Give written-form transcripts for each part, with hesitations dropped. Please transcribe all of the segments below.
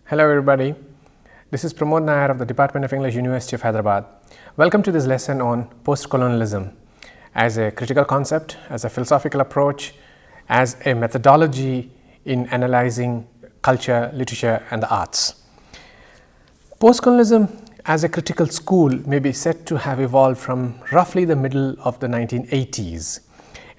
Hello everybody, this is Pramod Nair of the Department of English, University of Hyderabad. Welcome to this lesson on postcolonialism as a critical concept, as a philosophical approach, as a methodology in analyzing culture, literature and the arts. Postcolonialism as a critical school may be said to have evolved from roughly the middle of the 1980s,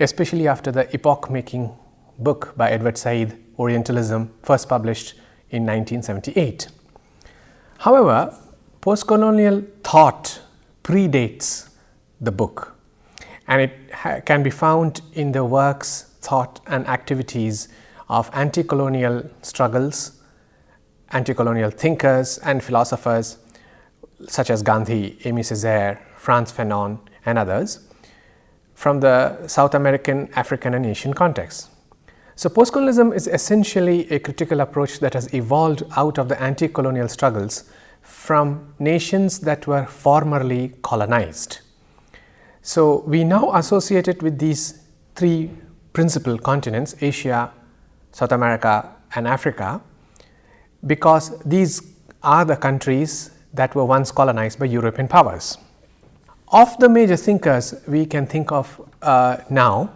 especially after the epoch-making book by Edward Said, Orientalism, first published in 1978. However, postcolonial thought predates the book, and it can be found in the works, thought and activities of anti-colonial struggles, anti-colonial thinkers and philosophers such as Gandhi, Aimé Césaire, Frantz Fanon and others from the South American, African and Asian context. So, postcolonialism is essentially a critical approach that has evolved out of the anti-colonial struggles from nations that were formerly colonized. So, we now associate it with these three principal continents, Asia, South America and Africa, because these are the countries that were once colonized by European powers. Of the major thinkers we can think of now,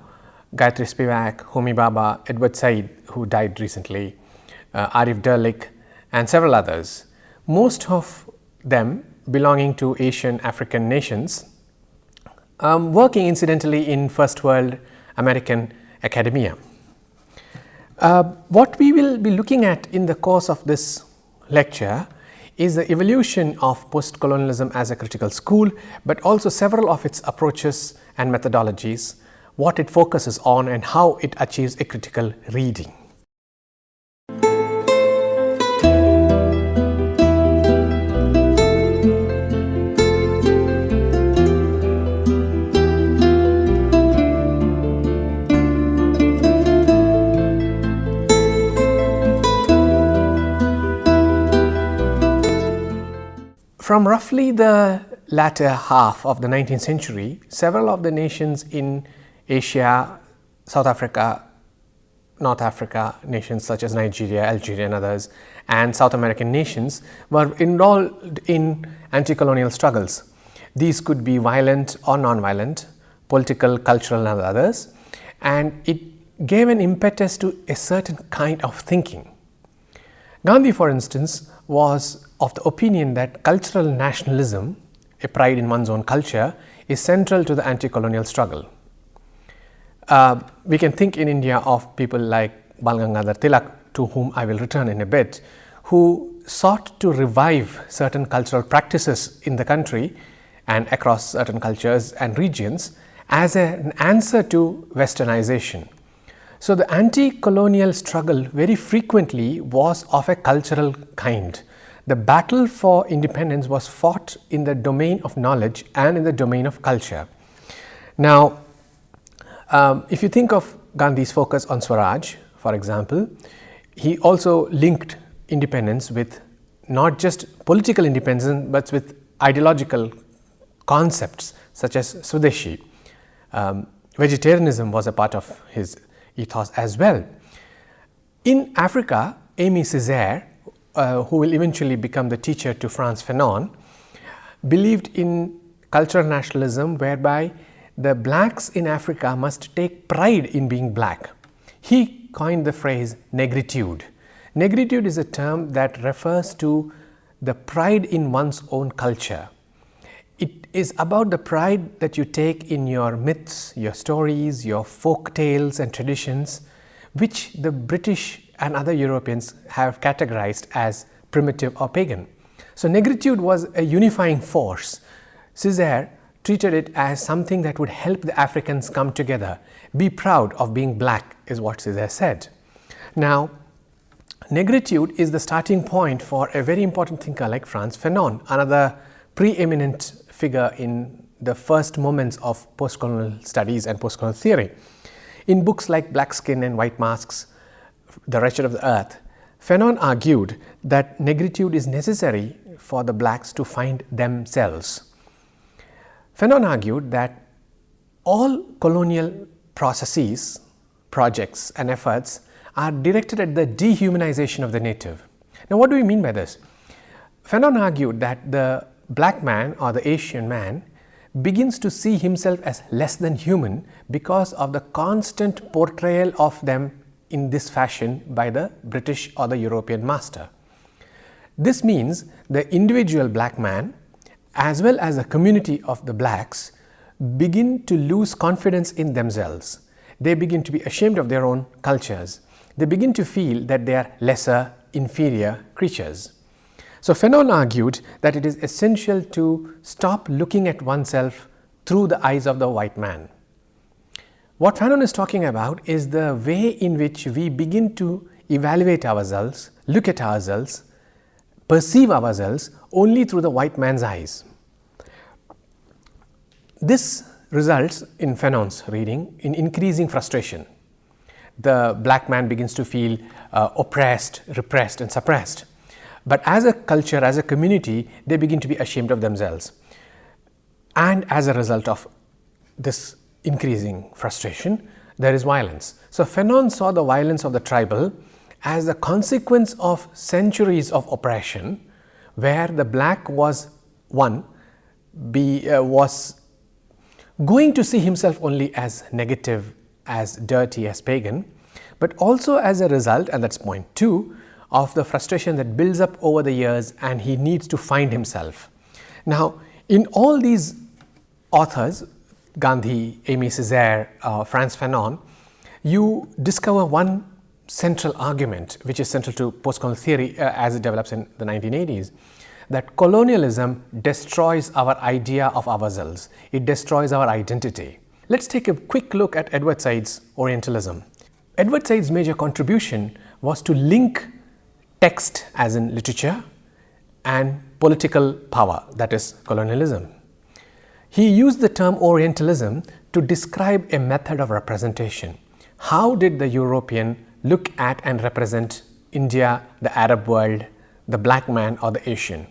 Gayatri Spivak, Homi Bhabha, Edward Said, who died recently, Arif Derlich and several others, most of them belonging to Asian African nations, working incidentally in first world American academia. What we will be looking at in the course of this lecture is the evolution of postcolonialism as a critical school, but also several of its approaches and methodologies, what it focuses on and how it achieves a critical reading. From roughly the latter half of the 19th century, several of the nations in Asia, South Africa, North Africa, nations such as Nigeria, Algeria and others, and South American nations were involved in anti-colonial struggles. These could be violent or non-violent, political, cultural and others, and it gave an impetus to a certain kind of thinking. Gandhi, for instance, was of the opinion that cultural nationalism, a pride in one's own culture, is central to the anti-colonial struggle. We can think in India of people like Bal Gangadhar Tilak, to whom I will return in a bit, who sought to revive certain cultural practices in the country and across certain cultures and regions as an answer to westernization. So, the anti-colonial struggle very frequently was of a cultural kind. The battle for independence was fought in the domain of knowledge and in the domain of culture. Now, if you think of Gandhi's focus on Swaraj, for example, he also linked independence with not just political independence, but with ideological concepts such as Swadeshi. Vegetarianism was a part of his ethos as well. In Africa, Aimé Césaire, who will eventually become the teacher to Frantz Fanon, believed in cultural nationalism whereby the blacks in Africa must take pride in being black. He coined the phrase negritude. Negritude is a term that refers to the pride in one's own culture. It is about the pride that you take in your myths, your stories, your folk tales and traditions, which the British and other Europeans have categorized as primitive or pagan. So, negritude was a unifying force. Césaire treated it as something that would help the Africans come together. Be proud of being black is what Césaire said. Now, negritude is the starting point for a very important thinker like Frantz Fanon, another preeminent figure in the first moments of postcolonial studies and postcolonial theory. In books like Black Skin and White Masks, The Wretched of the Earth, Fanon argued that negritude is necessary for the blacks to find themselves. Fanon argued that all colonial processes, projects and efforts are directed at the dehumanization of the native. Now, what do we mean by this? Fanon argued that the black man or the Asian man begins to see himself as less than human because of the constant portrayal of them in this fashion by the British or the European master. This means the individual black man as well as the community of the blacks begin to lose confidence in themselves. They begin to be ashamed of their own cultures. They begin to feel that they are lesser, inferior creatures. So Fanon argued that it is essential to stop looking at oneself through the eyes of the white man. What Fanon is talking about is the way in which we begin to evaluate ourselves, look at ourselves, perceive ourselves only through the white man's eyes. This results, in Fanon's reading, in increasing frustration. The black man begins to feel oppressed, repressed and suppressed. But as a culture, as a community, they begin to be ashamed of themselves. And as a result of this increasing frustration, there is violence. So Fanon saw the violence of the tribal as a consequence of centuries of oppression, where the black was going to see himself only as negative, as dirty, as pagan, but also as a result, and that's point 2, of the frustration that builds up over the years, and he needs to find himself. Now, in all these authors, Gandhi, Aimé Césaire, Frantz Fanon, you discover one central argument which is central to postcolonial theory as it develops in the 1980s, that colonialism destroys our idea of ourselves. It destroys our identity. Let's take a quick look at Edward Said's Orientalism. Edward Said's major contribution was to link text, as in literature, and political power, that is colonialism. He used the term Orientalism to describe a method of representation. How did the European look at and represent India, the Arab world, the black man or the Asian?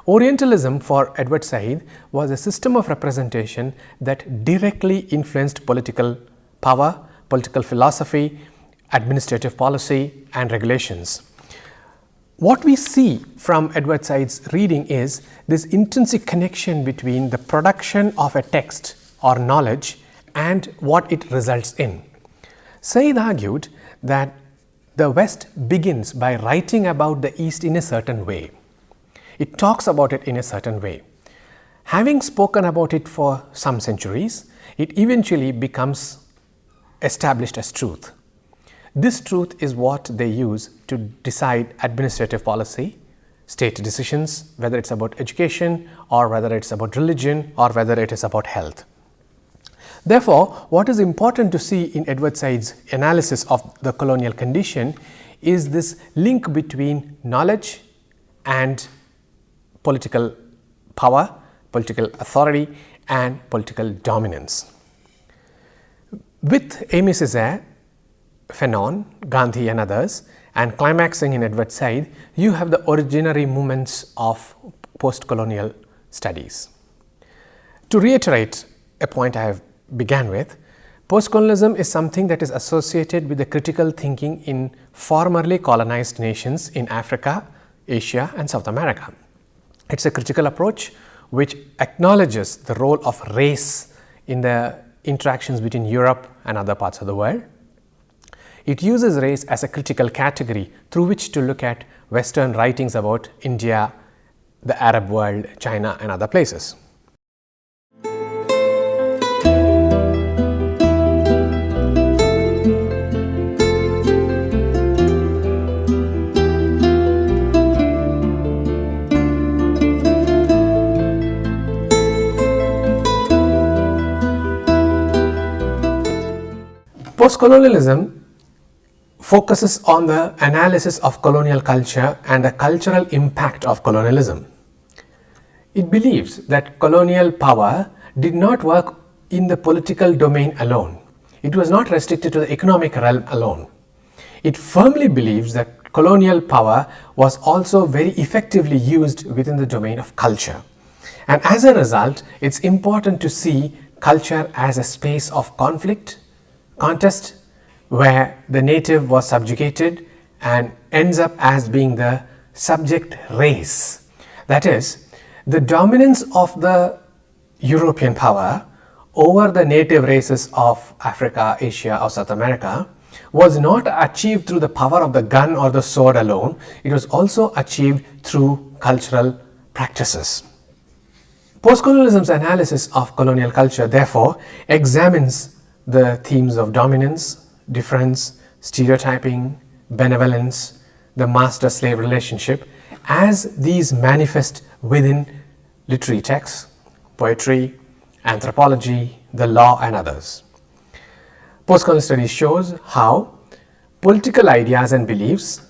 Orientalism for Edward Said was a system of representation that directly influenced political power, political philosophy, administrative policy and regulations. What we see from Edward Said's reading is this intrinsic connection between the production of a text or knowledge and what it results in. Said argued that the West begins by writing about the East in a certain way. It talks about it in a certain way. Having spoken about it for some centuries, it eventually becomes established as truth. This truth is what they use to decide administrative policy, state decisions, whether it's about education or whether it's about religion or whether it is about health. Therefore, what is important to see in Edward Said's analysis of the colonial condition is this link between knowledge and political power, political authority and political dominance. With Aimé Césaire, Fanon, Gandhi and others, and climaxing in Edward Said, you have the originary movements of post-colonial studies. To reiterate a point I have began with, post-colonialism is something that is associated with the critical thinking in formerly colonized nations in Africa, Asia and South America. It's a critical approach which acknowledges the role of race in the interactions between Europe and other parts of the world. It uses race as a critical category through which to look at Western writings about India, the Arab world, China and other places. Postcolonialism focuses on the analysis of colonial culture and the cultural impact of colonialism. It believes that colonial power did not work in the political domain alone. It was not restricted to the economic realm alone. It firmly believes that colonial power was also very effectively used within the domain of culture. And as a result, it's important to see culture as a space of conflict, contest, where the native was subjugated and ends up as being the subject race. That is, the dominance of the European power over the native races of Africa, Asia, or South America was not achieved through the power of the gun or the sword alone. It was also achieved through cultural practices. Postcolonialism's analysis of colonial culture, therefore, examines the themes of dominance, difference, stereotyping, benevolence, the master-slave relationship, as these manifest within literary texts, poetry, anthropology, the law, and others. Postcolonial studies shows how political ideas and beliefs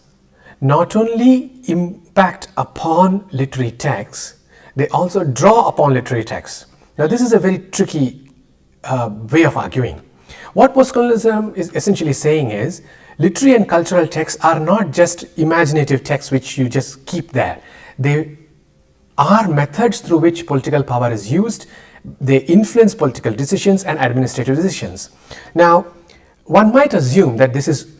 not only impact upon literary texts, they also draw upon literary texts. Now, this is a very tricky way of arguing. What postcolonialism is essentially saying is literary and cultural texts are not just imaginative texts which you just keep there. They are methods through which political power is used. They influence political decisions and administrative decisions. Now, one might assume that this is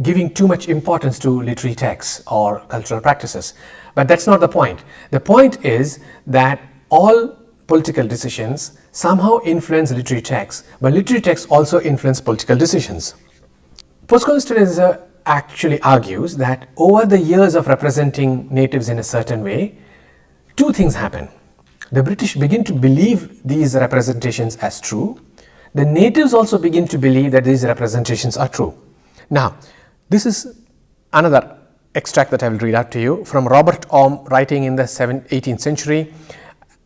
giving too much importance to literary texts or cultural practices, but that's not the point. The point is that all political decisions somehow influence literary texts, but literary texts also influence political decisions. Postcolonial studies actually argues that over the years of representing natives in a certain way, two things happen. The British begin to believe these representations as true. The natives also begin to believe that these representations are true. Now, this is another extract that I will read out to you from Robert Orme, writing in the 18th century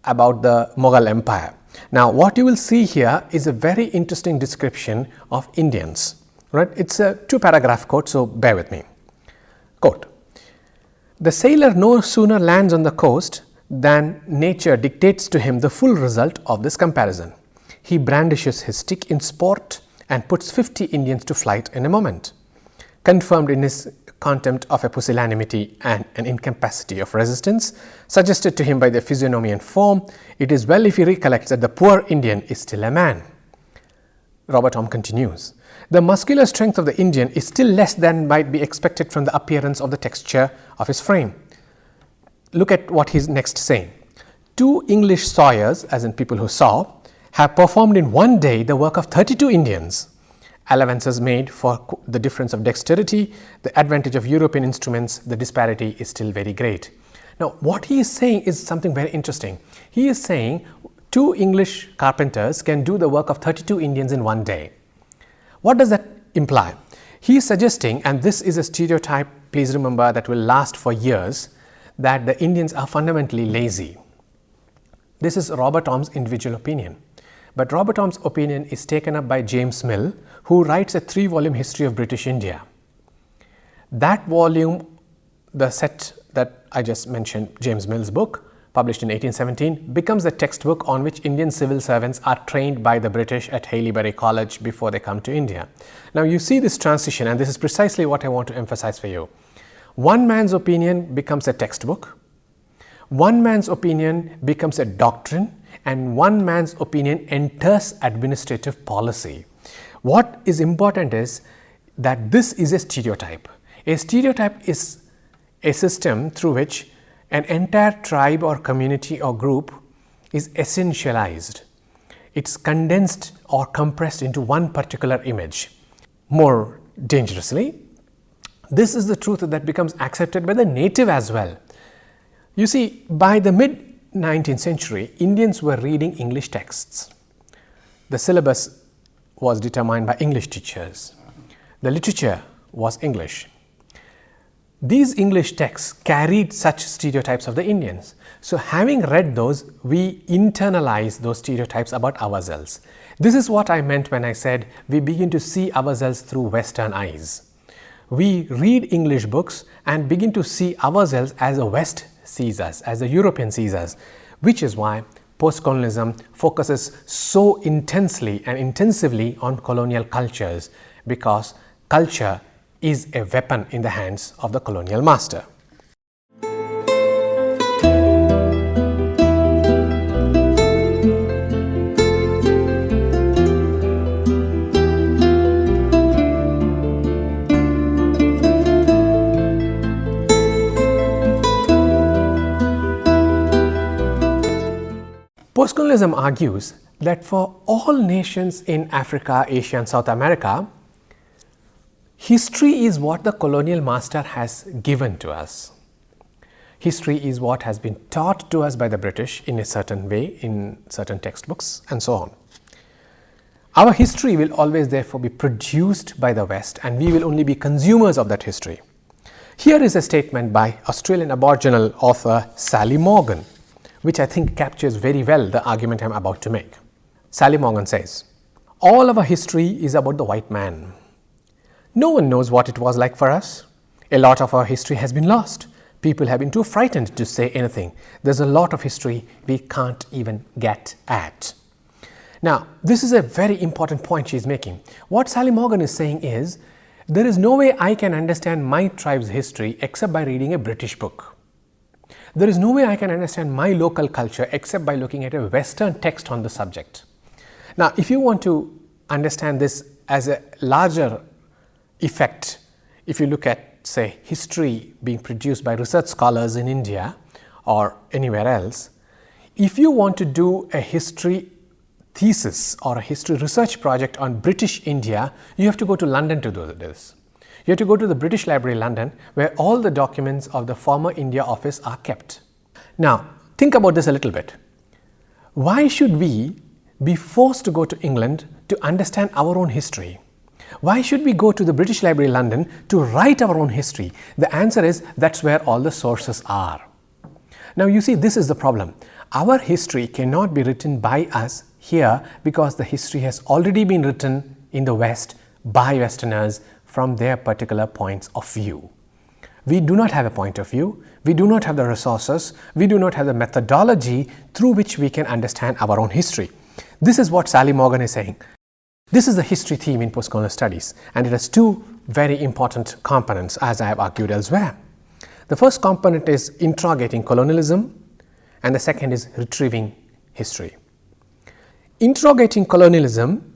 about the Mughal Empire. Now, what you will see here is a very interesting description of Indians. Right? It's a 2-paragraph quote, so bear with me. Quote, "The sailor no sooner lands on the coast than nature dictates to him the full result of this comparison. He brandishes his stick in sport and puts 50 Indians to flight in a moment. Confirmed in his contempt of a pusillanimity and an incapacity of resistance, suggested to him by their physiognomy and form, it is well if he recollects that the poor Indian is still a man." Robert Orme continues, "The muscular strength of the Indian is still less than might be expected from the appearance of the texture of his frame." Look at what he's next saying. "2 English sawyers, as in people who saw, have performed in one day the work of 32 Indians. Allowances made for the difference of dexterity, the advantage of European instruments, the disparity is still very great." Now, what he is saying is something very interesting. He is saying 2 English carpenters can do the work of 32 Indians in one day. What does that imply? He is suggesting, and this is a stereotype, please remember, that will last for years, that the Indians are fundamentally lazy. This is Robert Orme's individual opinion. But Robert Orme's opinion is taken up by James Mill, who writes a 3-volume history of British India. That volume, the set that I just mentioned, James Mill's book, published in 1817, becomes the textbook on which Indian civil servants are trained by the British at Haileybury College before they come to India. Now, you see this transition, and this is precisely what I want to emphasize for you. One man's opinion becomes a textbook, one man's opinion becomes a doctrine, and one man's opinion enters administrative policy. What is important is that this is a stereotype. A stereotype is a system through which an entire tribe or community or group is essentialized. It's condensed or compressed into one particular image. More dangerously, this is the truth that becomes accepted by the native as well. You see, by the mid-19th century, Indians were reading English texts. The syllabus was determined by English teachers. The literature was English. These English texts carried such stereotypes of the Indians. So having read those, we internalize those stereotypes about ourselves. This is what I meant when I said we begin to see ourselves through Western eyes. We read English books and begin to see ourselves as the West sees us, as the European sees us, which is why postcolonialism focuses so intensely and intensively on colonial cultures, because culture is a weapon in the hands of the colonial master. Postcolonialism argues that for all nations in Africa, Asia and South America, history is what the colonial master has given to us. History is what has been taught to us by the British in a certain way, in certain textbooks and so on. Our history will always therefore be produced by the West, and we will only be consumers of that history. Here is a statement by Australian Aboriginal author Sally Morgan, which I think captures very well the argument I am about to make. Sally Morgan says, "All our history is about the white man. No one knows what it was like for us. A lot of our history has been lost. People have been too frightened to say anything. There's a lot of history we can't even get at." Now, this is a very important point she is making. What Sally Morgan is saying is, there is no way I can understand my tribe's history except by reading a British book. There is no way I can understand my local culture except by looking at a Western text on the subject. Now, if you want to understand this as a larger effect, if you look at, say, history being produced by research scholars in India or anywhere else, if you want to do a history thesis or a history research project on British India, you have to go to London to do this. You have to go to the British Library, London, where all the documents of the former India office are kept. Now, think about this a little bit. Why should we be forced to go to England to understand our own history? Why should we go to the British Library, London to write our own history? The answer is that's where all the sources are. Now, you see, this is the problem. Our history cannot be written by us here because the history has already been written in the West by Westerners from their particular points of view. We do not have a point of view, we do not have the resources, we do not have the methodology through which we can understand our own history. This is what Sally Morgan is saying. This is the history theme in postcolonial studies, and it has two very important components, as I have argued elsewhere. The first component is interrogating colonialism, and the second is retrieving history. Interrogating colonialism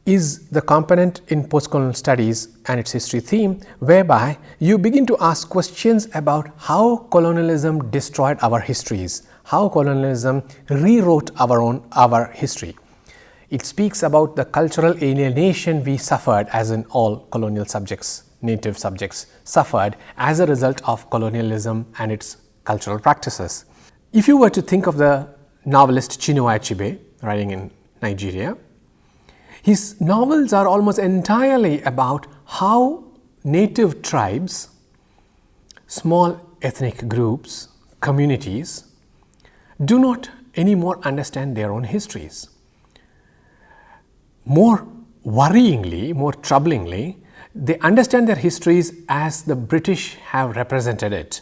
is the component in postcolonial studies and its history theme, whereby you begin to ask questions about how colonialism destroyed our histories, how colonialism rewrote our history. It speaks about the cultural alienation we suffered, as in all colonial subjects, native subjects suffered as a result of colonialism and its cultural practices. If you were to think of the novelist Chinua Achebe, writing in Nigeria, his novels are almost entirely about how native tribes, small ethnic groups, communities do not anymore understand their own histories. More worryingly, more troublingly, they understand their histories as the British have represented it.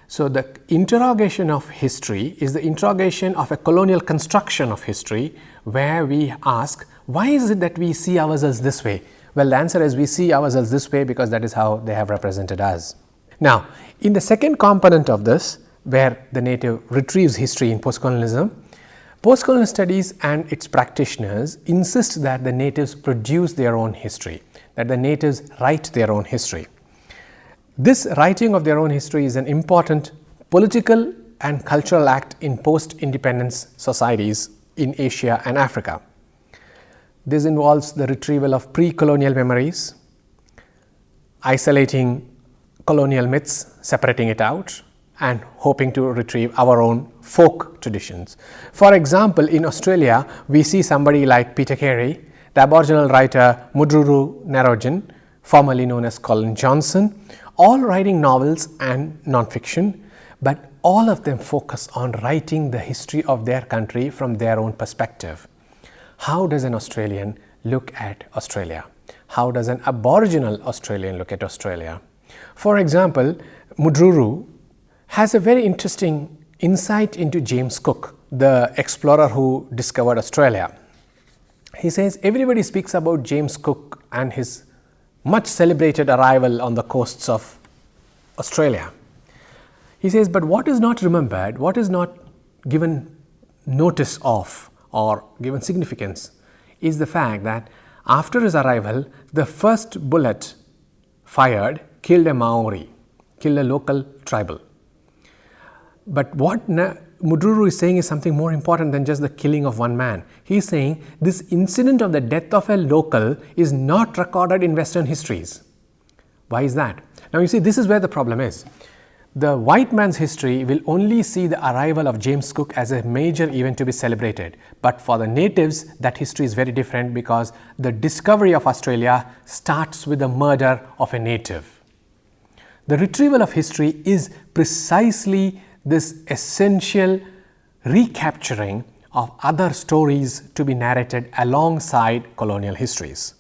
So, the interrogation of history is the interrogation of a colonial construction of history, where we ask, why is it that we see ourselves this way? Well, the answer is we see ourselves this way because that is how they have represented us. Now, in the second component of this, where the native retrieves history in postcolonialism, postcolonial studies and its practitioners insist that the natives produce their own history, that the natives write their own history. This writing of their own history is an important political and cultural act in post-independence societies in Asia and Africa. This involves the retrieval of pre-colonial memories, isolating colonial myths, separating it out, and hoping to retrieve our own folk traditions. For example, in Australia, we see somebody like Peter Carey, the Aboriginal writer Mudruru Narojan, formerly known as Colin Johnson, all writing novels and non-fiction, but all of them focus on writing the history of their country from their own perspective. How does an Australian look at Australia? How does an Aboriginal Australian look at Australia? For example, Mudruru has a very interesting insight into James Cook, the explorer who discovered Australia. He says everybody speaks about James Cook and his much celebrated arrival on the coasts of Australia. He says, but what is not remembered, what is not given notice of or given significance is the fact that after his arrival, the first bullet fired killed a Maori, killed a local tribal. But what Mudruru is saying is something more important than just the killing of one man. He is saying this incident of the death of a local is not recorded in Western histories. Why is that? Now you see, this is where the problem is. The white man's history will only see the arrival of James Cook as a major event to be celebrated. But for the natives, that history is very different, because the discovery of Australia starts with the murder of a native. The retrieval of history is precisely this essential recapturing of other stories to be narrated alongside colonial histories.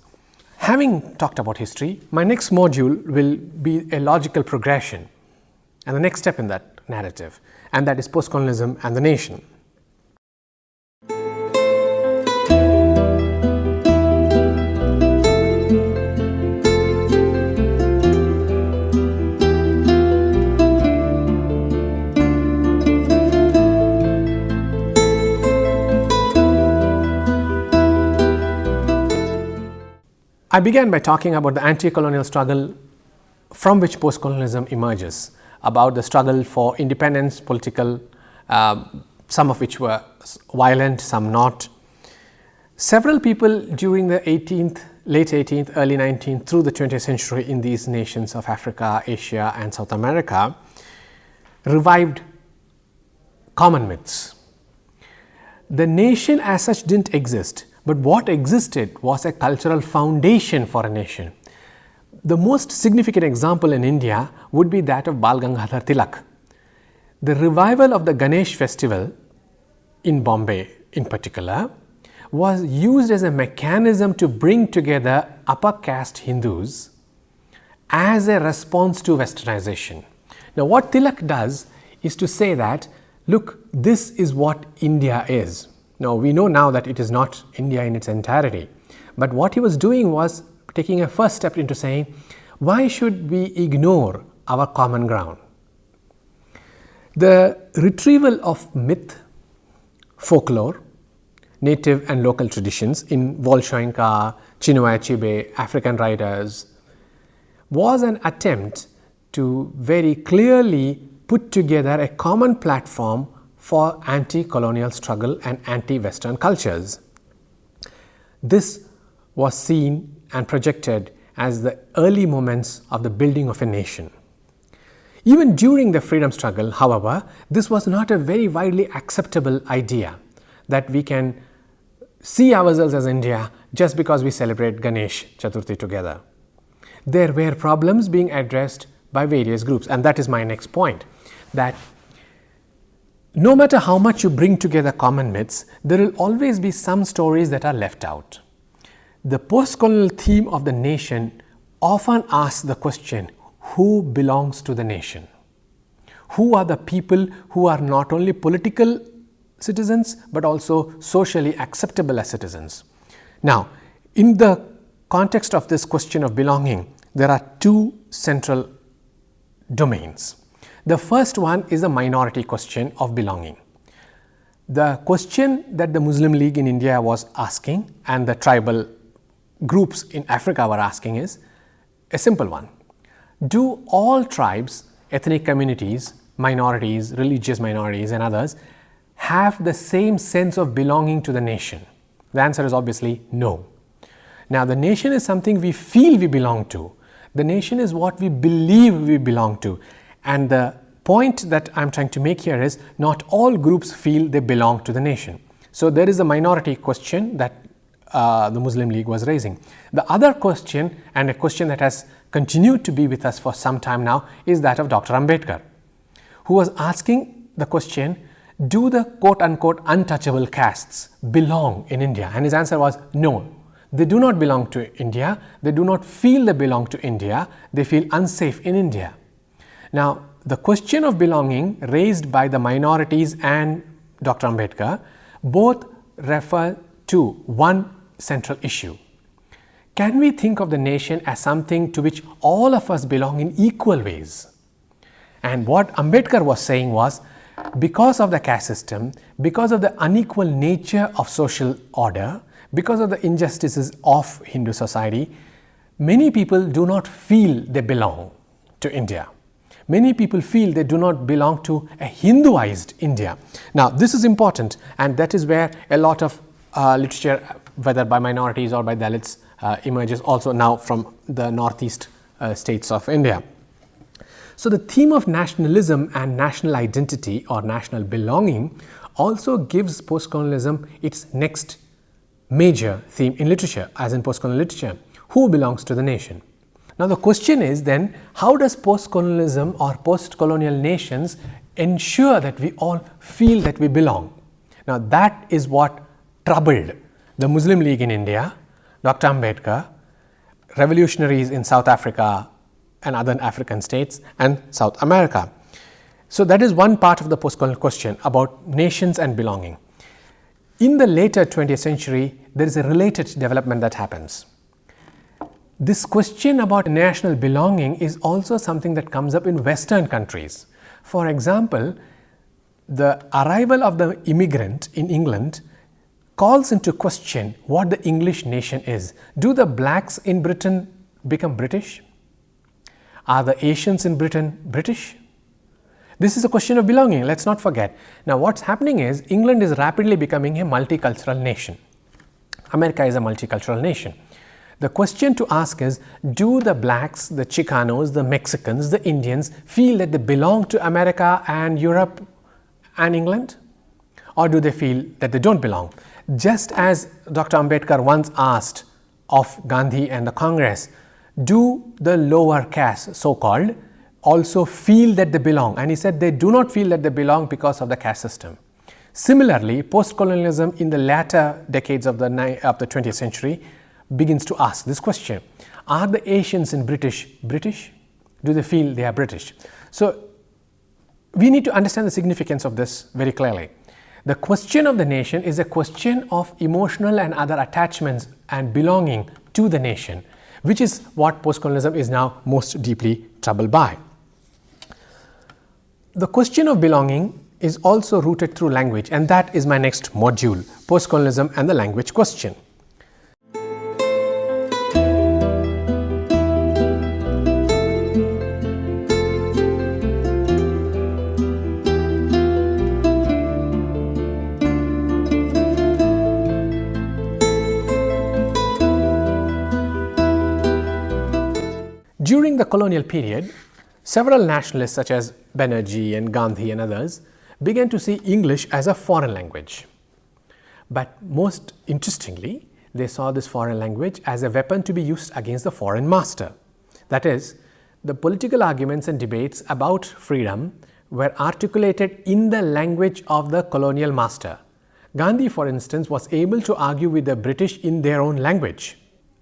Having talked about history, my next module will be a logical progression and the next step in that narrative, and that is postcolonialism and the nation. I began by talking about the anti-colonial struggle from which postcolonialism emerges, about the struggle for independence, political, some of which were violent, some not. Several people during the late 18th, early 19th, through the 20th century in these nations of Africa, Asia and South America revived common myths. The nation as such didn't exist, but what existed was a cultural foundation for a nation. The most significant example in India would be that of Bal Gangadhar Tilak. The revival of the Ganesh festival in Bombay in particular was used as a mechanism to bring together upper caste Hindus as a response to westernization. Now what Tilak does is to say that, look, this is what India is. Now we know now that it is not India in its entirety, but what he was doing was taking a first step into saying, why should we ignore our common ground? The retrieval of myth, folklore, native and local traditions in Volshoinka, Chinua Achebe, African writers, was an attempt to very clearly put together a common platform for anti-colonial struggle and anti-Western cultures. This was seen and projected as the early moments of the building of a nation. Even during the freedom struggle, however, this was not a very widely acceptable idea that we can see ourselves as India just because we celebrate Ganesh Chaturthi together. There were problems being addressed by various groups, and that is my next point, that no matter how much you bring together common myths, there will always be some stories that are left out. The post-colonial theme of the nation often asks the question, who belongs to the nation? Who are the people who are not only political citizens but also socially acceptable as citizens? Now, in the context of this question of belonging, there are two central domains. The first one is the minority question of belonging. The question that the Muslim League in India was asking and the tribal groups in Africa were asking is a simple one. Do all tribes, ethnic communities, minorities, religious minorities and others have the same sense of belonging to the nation? The answer is obviously no. Now the nation is something we feel we belong to. The nation is what we believe we belong to. And the point that I am trying to make here is not all groups feel they belong to the nation. So there is a minority question that the Muslim League was raising. The other question, and a question that has continued to be with us for some time now, is that of Dr. Ambedkar, who was asking the question, do the quote-unquote untouchable castes belong in India? And his answer was no. They do not belong to India. They do not feel they belong to India. They feel unsafe in India. Now, the question of belonging raised by the minorities and Dr. Ambedkar both refer to one central issue. Can we think of the nation as something to which all of us belong in equal ways? And what Ambedkar was saying was, because of the caste system, because of the unequal nature of social order, because of the injustices of Hindu society, many people do not feel they belong to India. many people feel they do not belong to a Hinduized India. Now, this is important, and that is where a lot of literature, whether by minorities or by Dalits, emerges also now from the northeast states of India. So, the theme of nationalism and national identity or national belonging also gives postcolonialism its next major theme in literature, as in postcolonial literature: who belongs to the nation? Now, the question is then, how does postcolonialism or post-colonial nations ensure that we all feel that we belong? Now, that is what troubled the Muslim League in India, Dr. Ambedkar, revolutionaries in South Africa and other African states, and South America. So, that is one part of the postcolonial question about nations and belonging. In the later 20th century, there is a related development that happens. This question about national belonging is also something that comes up in Western countries. For example, the arrival of the immigrant in England calls into question what the English nation is. Do the blacks in Britain become British? Are the Asians in Britain British? This is a question of belonging, let's not forget. Now, what's happening is England is rapidly becoming a multicultural nation. America is a multicultural nation. The question to ask is, do the blacks, the Chicanos, the Mexicans, the Indians feel that they belong to America and Europe and England? Or do they feel that they don't belong? Just as Dr. Ambedkar once asked of Gandhi and the Congress, do the lower caste, so-called, also feel that they belong? And he said they do not feel that they belong because of the caste system. Similarly, post-colonialism in the latter decades of the 20th century begins to ask this question: are the Asians in British? Do they feel they are British? So, we need to understand the significance of this very clearly. The question of the nation is a question of emotional and other attachments and belonging to the nation, which is what postcolonialism is now most deeply troubled by. The question of belonging is also rooted through language, and that is my next module: postcolonialism and the language question. During the colonial period, several nationalists such as Banerjee and Gandhi and others began to see English as a foreign language. But most interestingly, they saw this foreign language as a weapon to be used against the foreign master. That is, the political arguments and debates about freedom were articulated in the language of the colonial master. Gandhi, for instance, was able to argue with the British in their own language.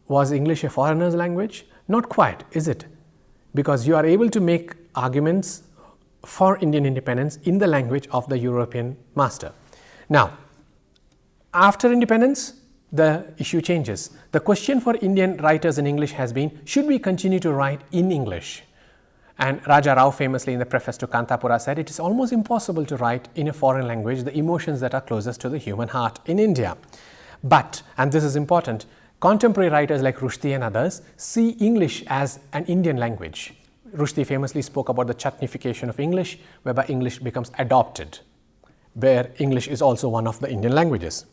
Was English a foreigner's language? Not quite, is it? Because you are able to make arguments for Indian independence in the language of the European master. Now, after independence, the issue changes. The question for Indian writers in English has been, should we continue to write in English? And Raja Rao famously in the preface to Kantapura said, it is almost impossible to write in a foreign language the emotions that are closest to the human heart in India. But, and this is important, contemporary writers like Rushdie and others see English as an Indian language. Rushdie famously spoke about the chutnification of English, whereby English becomes adopted, where English is also one of the Indian languages.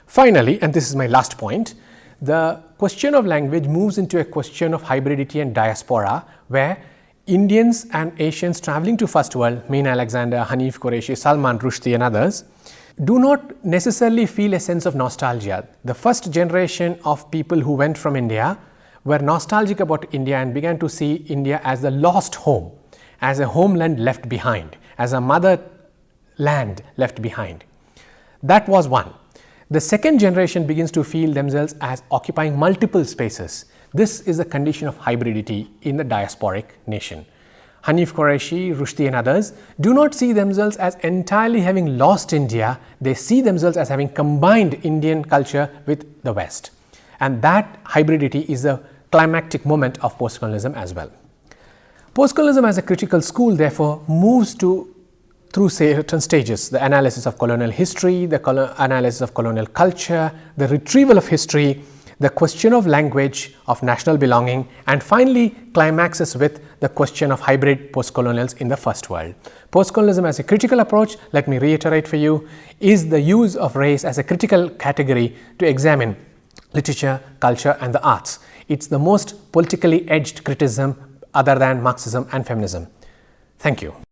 Finally, and this is my last point, the question of language moves into a question of hybridity and diaspora, where Indians and Asians traveling to First World, Mina Alexander, Hanif Qureshi, Salman Rushdie and others, do not necessarily feel a sense of nostalgia. The first generation of people who went from India were nostalgic about India and began to see India as the lost home, as a homeland left behind, as a motherland left behind. That was one. The second generation begins to feel themselves as occupying multiple spaces. This is a condition of hybridity in the diasporic nation. Hanif Qureshi, Rushdie and others do not see themselves as entirely having lost India. They see themselves as having combined Indian culture with the West. And that hybridity is the climactic moment of postcolonialism as well. Postcolonialism as a critical school therefore moves through certain stages: the analysis of colonial history, the analysis of colonial culture, the retrieval of history, the question of language, of national belonging, and finally climaxes with the question of hybrid postcolonials in the first world. Postcolonialism as a critical approach, let me reiterate for you, is the use of race as a critical category to examine literature, culture and the arts. It's the most politically edged criticism other than Marxism and feminism. Thank you.